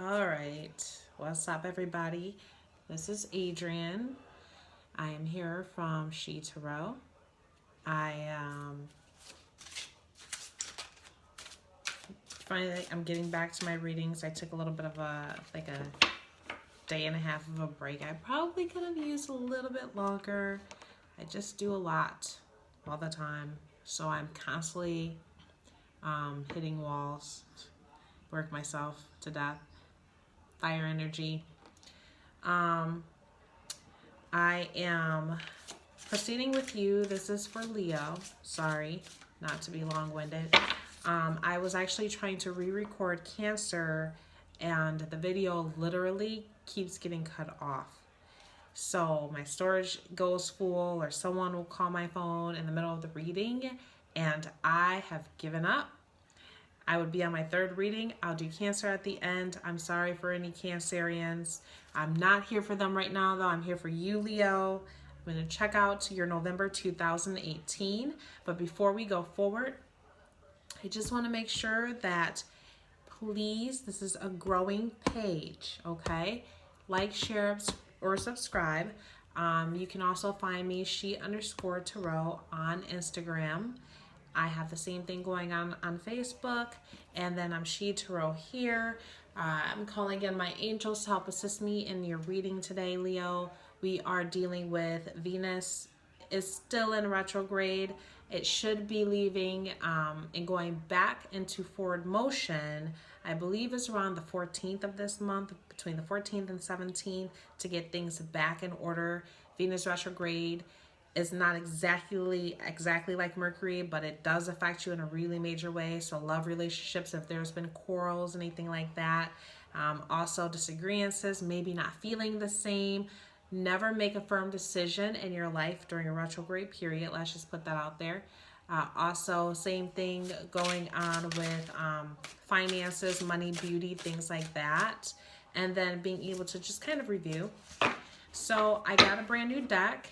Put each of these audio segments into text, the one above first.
All right. What's up, everybody? This is Adrian. I am here from She Tarot. I finally I'm getting back to my readings. I took a little bit of a day and a half of a break. I probably could have used a little bit longer. I just do a lot all the time, so I'm constantly hitting walls, work myself to death. Fire energy. Um, I am proceeding with you. This is for Leo. Sorry, not to be long-winded. I was actually trying to re-record Cancer, and the video literally keeps getting cut off. So my storage goes full, or someone will call my phone in the middle of the reading, and I have given up. I would be on my third reading. I'll do Cancer at the end. I'm sorry for any Cancerians. I'm not here for them right now, though. I'm here for you, Leo. I'm going to check out your November 2018. But before we go forward, I just want to make sure that, please, this is a growing page, okay? Like, share, or subscribe. You can also find me, she_tarot, on Instagram. I have the same thing going on Facebook, and then I'm She Tarot here. I'm calling in my angels to help assist me in your reading today, Leo. We are dealing with Venus is still in retrograde. It should be leaving and going back into forward motion. I believe it's around the 14th of this month, between the 14th and 17th, to get things back in order. Venus retrograde is not exactly like Mercury, but it does affect you in a really major way. So love relationships, if there's been quarrels, anything like that. Also disagreements, maybe not feeling the same. Never make a firm decision in your life during a retrograde period. Let's just put that out there. Also, same thing going on with finances, money, beauty, things like that. And then being able to just kind of review. So I got a brand new deck.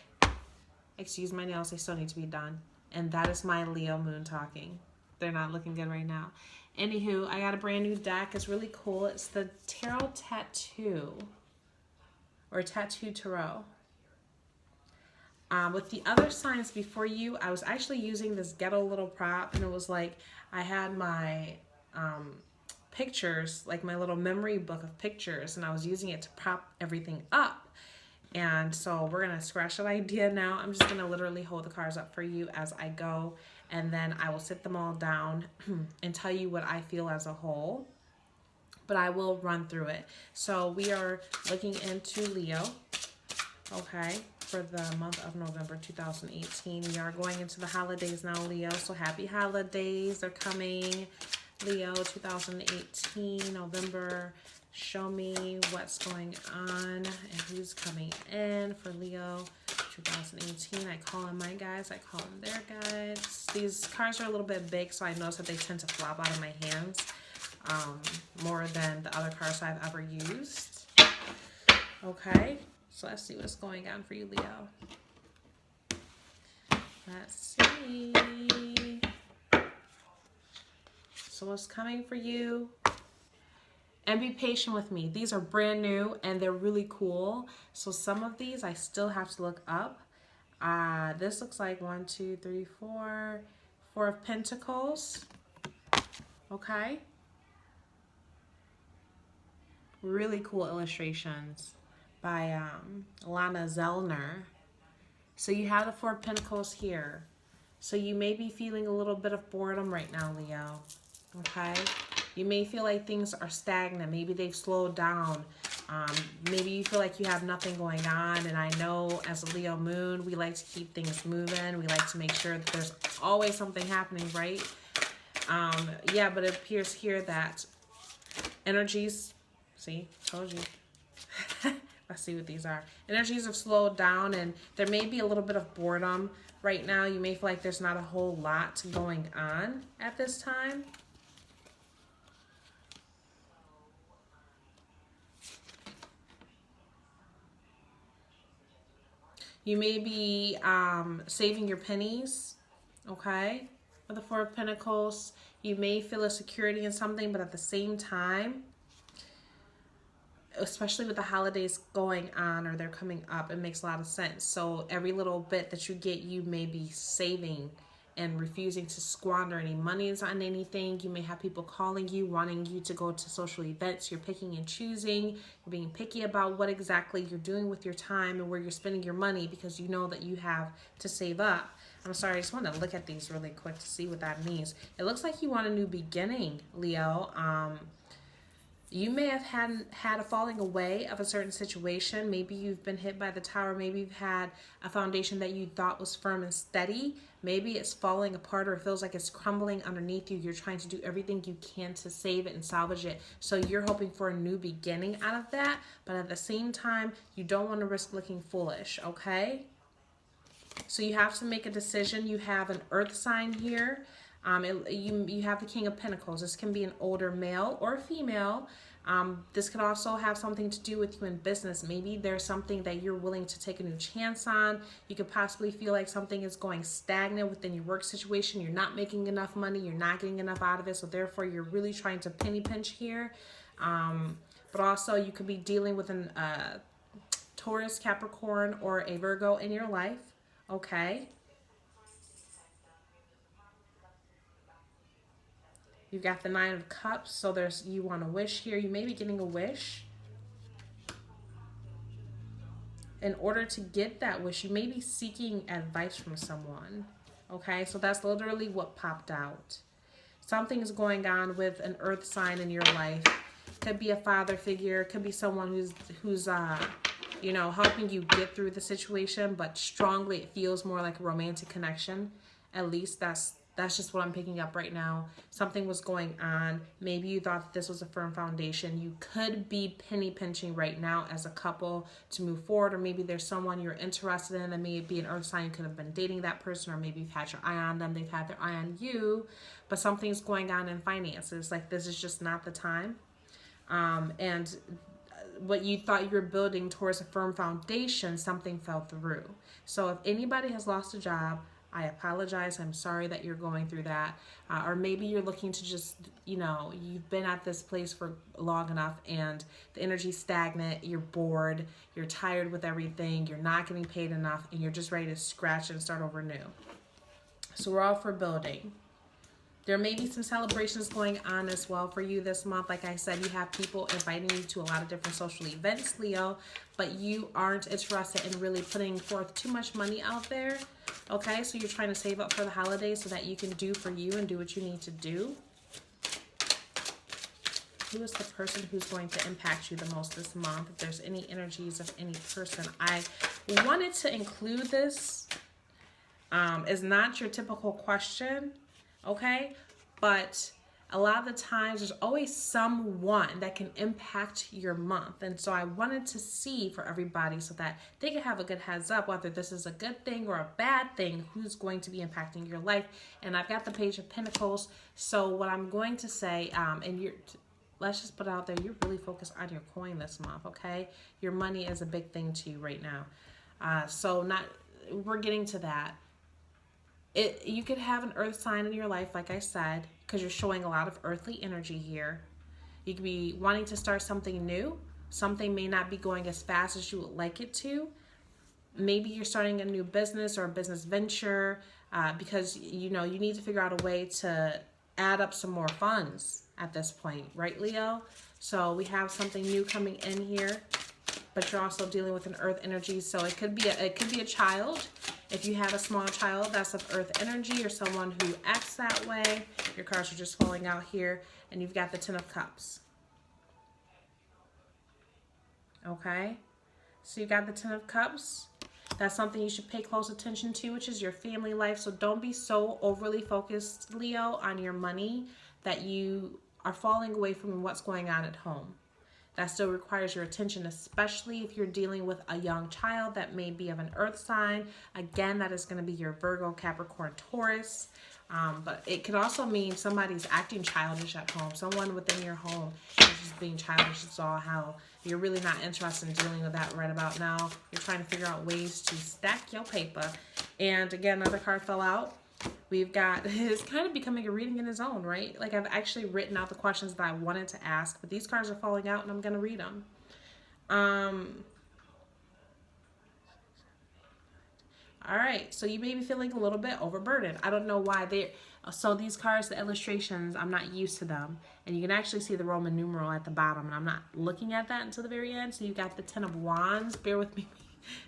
Excuse my nails, they still need to be done. And that is my Leo moon talking. They're not looking good right now. Anywho, I got a brand new deck. It's really cool. It's the Tarot Tattoo, or Tattoo Tarot. With the other signs before you, I was actually using this ghetto little prop, and it was like I had my pictures, like my little memory book of pictures, and I was using it to prop everything up. And so we're going to scratch that idea now. I'm just going to literally hold the cards up for you as I go. And then I will sit them all down and tell you what I feel as a whole. But I will run through it. So we are looking into Leo, okay, for the month of November 2018. We are going into the holidays now, Leo. So happy holidays. They're coming. Leo 2018, November. Show me what's going on and who's coming in for Leo 2018. I call in my guides. I call in their guides. These cards are a little bit big, so I notice that they tend to flop out of my hands more than the other cards I've ever used. Okay, so let's see what's going on for you, Leo. Let's see. So what's coming for you? And be patient with me. These are brand new and they're really cool. So some of these I still have to look up. This looks like 1, 2, 3, 4. 4 of Pentacles. Okay. Really cool illustrations by Lana Zellner. So you have the 4 of Pentacles here. So you may be feeling a little bit of boredom right now, Leo. Okay. You may feel like things are stagnant. Maybe they've slowed down. Maybe you feel like you have nothing going on. And I know as a Leo moon, we like to keep things moving. We like to make sure that there's always something happening, right? Yeah, but it appears here that energies, see, told you. Let's see what these are. Energies have slowed down and there may be a little bit of boredom right now. You may feel like there's not a whole lot going on at this time. You may be saving your pennies, okay? With the 4 of Pentacles, you may feel a security in something, but at the same time, especially with the holidays going on or they're coming up, it makes a lot of sense. So every little bit that you get, you may be saving and refusing to squander any monies on anything. You may have people calling you, wanting you to go to social events. You're picking and choosing. You're being picky about what exactly you're doing with your time and where you're spending your money because you know that you have to save up. I'm sorry, I just want to look at these really quick to see what that means. It looks like you want a new beginning, Leo. You may have had a falling away of a certain situation. Maybe you've been hit by the tower. Maybe you've had a foundation that you thought was firm and steady. Maybe it's falling apart or it feels like it's crumbling underneath you. You're trying to do everything you can to save it and salvage it. So you're hoping for a new beginning out of that. But at the same time, you don't want to risk looking foolish, okay? So you have to make a decision. You have an earth sign here. You have the King of Pentacles. This can be an older male or female. This could also have something to do with you in business. Maybe there's something that you're willing to take a new chance on. You could possibly feel like something is going stagnant within your work situation. You're not making enough money. You're not getting enough out of it. So therefore, you're really trying to penny pinch here. But also, you could be dealing with an Taurus, Capricorn, or a Virgo in your life. Okay. You've got the Nine of Cups, so you want a wish here. You may be getting a wish. In order to get that wish, you may be seeking advice from someone. Okay, so that's literally what popped out. Something is going on with an earth sign in your life. Could be a father figure. Could be someone who's helping you get through the situation, but strongly it feels more like a romantic connection. At least that's just what I'm picking up right now. Something was going on. Maybe you thought that this was a firm foundation. You could be penny pinching right now as a couple to move forward, or maybe there's someone you're interested in that may be an earth sign. You could have been dating that person, or maybe you've had your eye on them. They've had their eye on you, but something's going on in finances. Like this is just not the time. And what you thought you were building towards a firm foundation, something fell through. So if anybody has lost a job, I apologize. I'm sorry that you're going through that. Or maybe you're looking to just, you've been at this place for long enough and the energy's stagnant, you're bored, you're tired with everything, you're not getting paid enough, and you're just ready to scratch and start over new. So we're all for building. There may be some celebrations going on as well for you this month. Like I said, you have people inviting you to a lot of different social events, Leo, but you aren't interested in really putting forth too much money out there. Okay, so you're trying to save up for the holidays so that you can do for you and do what you need to do. Who is the person who's going to impact you the most this month? If there's any energies of any person. I wanted to include this. It's not your typical question. Okay, but a lot of the times there's always someone that can impact your month. And so I wanted to see for everybody so that they can have a good heads up whether this is a good thing or a bad thing, who's going to be impacting your life. And I've got the Page of Pentacles. So what I'm going to say, let's just put it out there, you're really focused on your coin this month, okay? Your money is a big thing to you right now. We're getting to that. You could have an earth sign in your life, like I said, because you're showing a lot of earthly energy here. You could be wanting to start something new. Something may not be going as fast as you would like it to. Maybe you're starting a new business or a business venture because, you need to figure out a way to add up some more funds at this point, right, Leo? So we have something new coming in here, but you're also dealing with an earth energy. So it could be a child. If you have a small child that's of earth energy or someone who acts that way, your cards are just falling out here. And you've got the Ten of Cups. Okay? So you got the Ten of Cups. That's something you should pay close attention to, which is your family life. So don't be so overly focused, Leo, on your money that you are falling away from what's going on at home. That still requires your attention, especially if you're dealing with a young child that may be of an earth sign. Again, that is going to be your Virgo, Capricorn, Taurus. But it could also mean somebody's acting childish at home. Someone within your home is just being childish. It's all how you're really not interested in dealing with that right about now. You're trying to figure out ways to stack your paper. And again, another card fell out. We've got, it's kind of becoming a reading in its own, right? Like I've actually written out the questions that I wanted to ask, but these cards are falling out and I'm going to read them. All right, so you may be feeling a little bit overburdened. I don't know why they. So these cards, the illustrations, I'm not used to them, and you can actually see the Roman numeral at the bottom, and I'm not looking at that until the very end. So you got the Ten of Wands. Bear with me,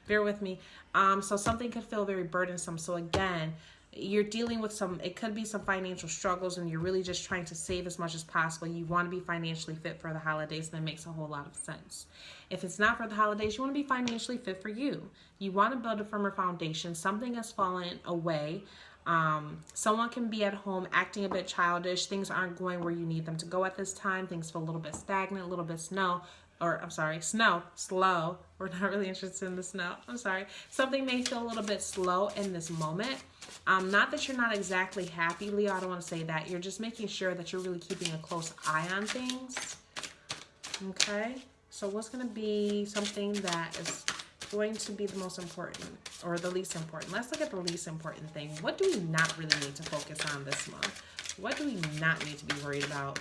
bear with me. So something could feel very burdensome. So again, you're dealing with some. It could be some financial struggles, and you're really just trying to save as much as possible. You want to be financially fit for the holidays, and that makes a whole lot of sense. If it's not for the holidays, you want to be financially fit for you. You want to build a firmer foundation. Something has fallen away. Someone can be at home acting a bit childish. Things aren't going where you need them to go at this time. Things feel a little bit stagnant, a little bit slow. We're not really interested in the snow. I'm sorry. Something may feel a little bit slow in this moment. Not that you're not exactly happy, Leo. I don't want to say that. You're just making sure that you're really keeping a close eye on things. Okay. So what's going to be something that is going to be the most important or the least important? Let's look at the least important thing. What do we not really need to focus on this month? What do we not need to be worried about?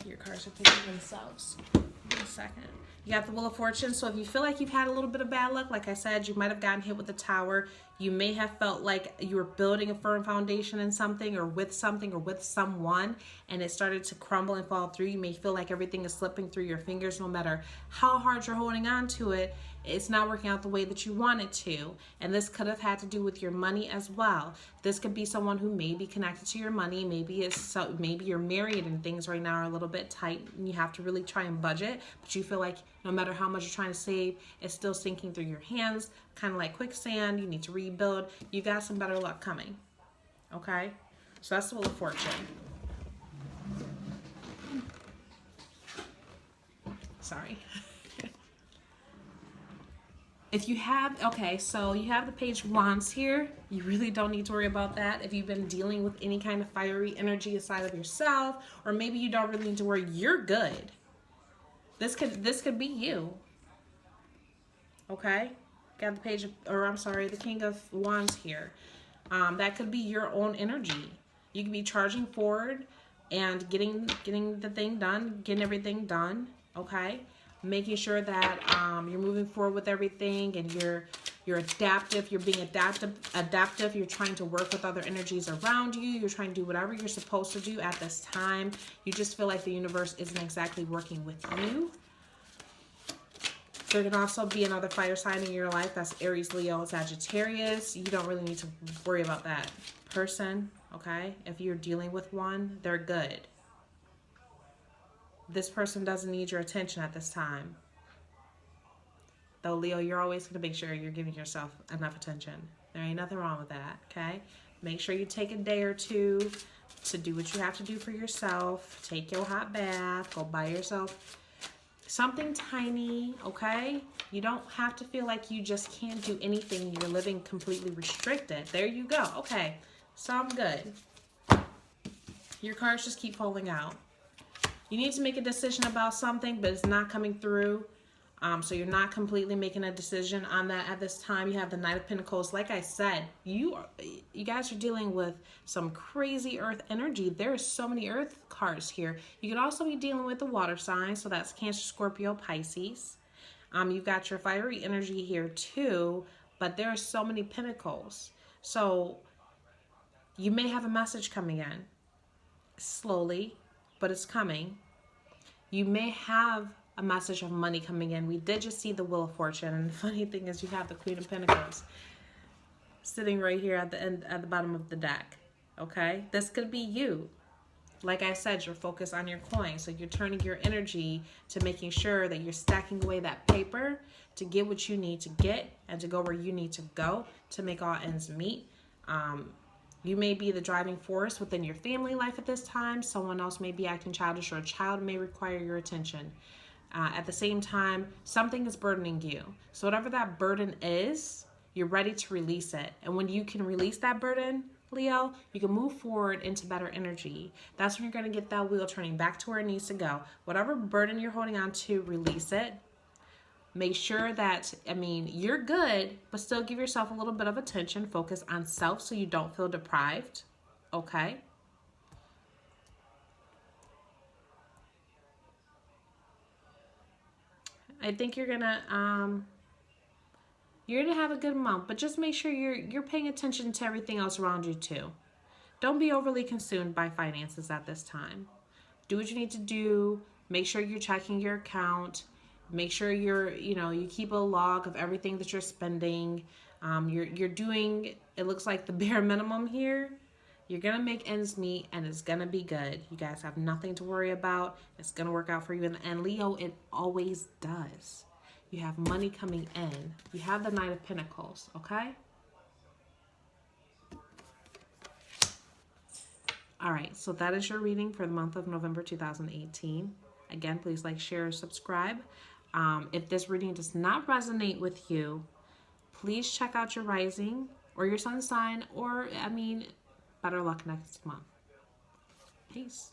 Your cards are picking themselves. In a second. You got the Wheel of Fortune. So if you feel like you've had a little bit of bad luck, like I said, you might have gotten hit with the Tower. You may have felt like you were building a firm foundation in something or with someone, and it started to crumble and fall through. You may feel like everything is slipping through your fingers. No matter how hard you're holding on to it, it's not working out the way that you want it to. And this could have had to do with your money as well. This could be someone who may be connected to your money. Maybe you're married and things right now are a little bit tight and you have to really try and budget, but you feel like no matter how much you're trying to save, it's still sinking through your hands, kind of like quicksand. You need to rebuild. You got some better luck coming. Okay? So that's the Wheel of Fortune. Sorry. If you have, okay, so you have the Page of Wands here. You really don't need to worry about that. If you've been dealing with any kind of fiery energy aside of yourself, or maybe you don't really need to worry, you're good. This could be you. Okay? Got the the King of Wands here. That could be your own energy. You could be charging forward and getting the thing done, getting everything done, okay? Making sure that you're moving forward with everything and you're adaptive, you're being adaptive, you're trying to work with other energies around you, you're trying to do whatever you're supposed to do at this time. You just feel like the universe isn't exactly working with you. There can also be another fire sign in your life. That's Aries, Leo, Sagittarius. You don't really need to worry about that person, okay? If you're dealing with one, they're good. This person doesn't need your attention at this time. Though, Leo, you're always going to make sure you're giving yourself enough attention. There ain't nothing wrong with that, okay? Make sure you take a day or two to do what you have to do for yourself. Take your hot bath. Go buy yourself something tiny, okay? You don't have to feel like you just can't do anything. You're living completely restricted. There you go. Okay, so I'm good. Your cards just keep pulling out. You need to make a decision about something, but it's not coming through. So you're not completely making a decision on that at this time. You have the Knight of Pentacles. Like I said, you guys are dealing with some crazy earth energy. There are so many earth cards here. You could also be dealing with the water signs. So that's Cancer, Scorpio, Pisces. You've got your fiery energy here too, but there are so many pentacles. So you may have a message coming in slowly, but it's coming. You may have a message of money coming in. We did just see the Wheel of Fortune, and the funny thing is you have the Queen of Pentacles sitting right here at the end, at the bottom of the deck. Okay, this could be you. Like I said, you're focused on your coin, so you're turning your energy to making sure that you're stacking away that paper to get what you need to get and to go where you need to go to make all ends meet. You may be the driving force within your family life at this time. Someone else may be acting childish, or a child may require your attention. At the same time, something is burdening you. So whatever that burden is, you're ready to release it. And when you can release that burden, Leo, you can move forward into better energy. That's when you're going to get that wheel turning back to where it needs to go. Whatever burden you're holding on to, release it. Make sure that, you're good, but still give yourself a little bit of attention. Focus on self so you don't feel deprived. Okay? I think you're gonna have a good month, but just make sure you're paying attention to everything else around you too. Don't be overly consumed by finances at this time. Do what you need to do. Make sure you're checking your account. Make sure you keep a log of everything that you're spending. You're doing, it looks like, the bare minimum here. You're gonna make ends meet, and it's gonna be good. You guys have nothing to worry about. It's gonna work out for you. And Leo, it always does. You have money coming in. You have the Knight of Pentacles, okay? All right, so that is your reading for the month of November 2018. Again, please like, share, subscribe. If this reading does not resonate with you, please check out your rising or your sun sign, or, better luck next month. Peace.